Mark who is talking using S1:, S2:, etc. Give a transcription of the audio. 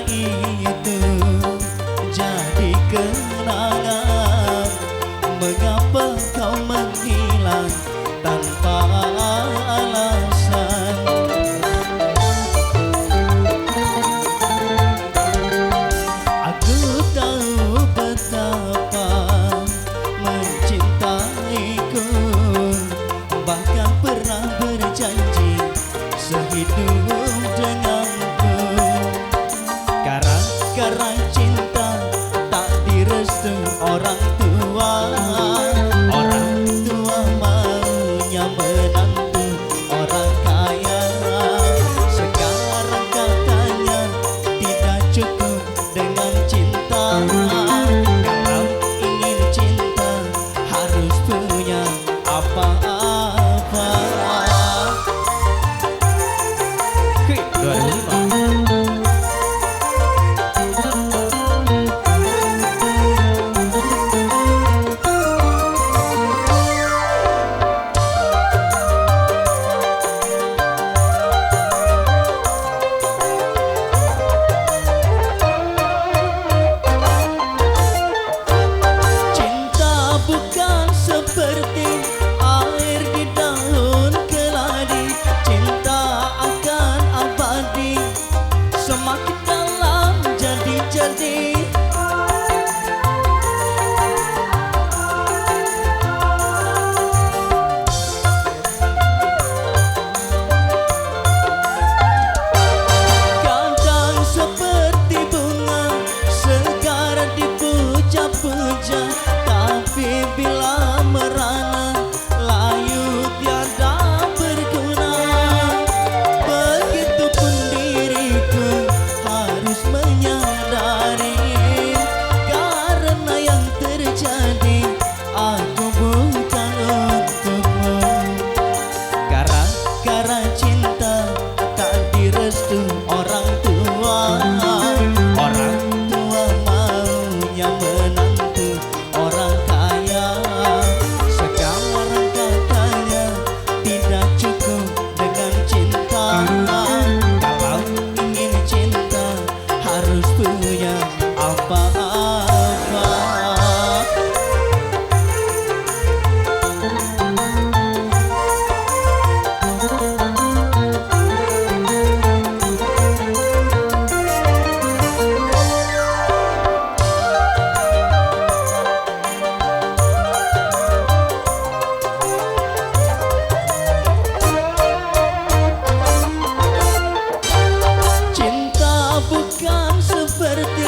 S1: cinta itu jadi kenangan. Mengapa kau menghilang tanpa alasan? Aku tahu betapa mencintaiku, bahkan pernah berjanji sehidup denganku. Karena cinta tak direstui orang tua. Orang tua maunya menantu orang kaya. Sekarang katanya tidak cukup dengan cinta. Kalau ingin cinta harus punya apa-apa. 2005. Bukan seperti air di daun keladi, cinta akan abadi semakin dalam jadi-jadi. Kadang seperti bunga segar dipuja-puja, tapi bila merana layu tiada berguna. Begitupun diriku harus menyadari, karena yang terjadi aku bukan untukmu. Karena cinta tak direstui orang tua. Orang tua maunya menantu orang kaya. Sekarang katanya tidak cukup dengan cinta. Kalau ingin cinta harus punya apa-apa. Bukan seperti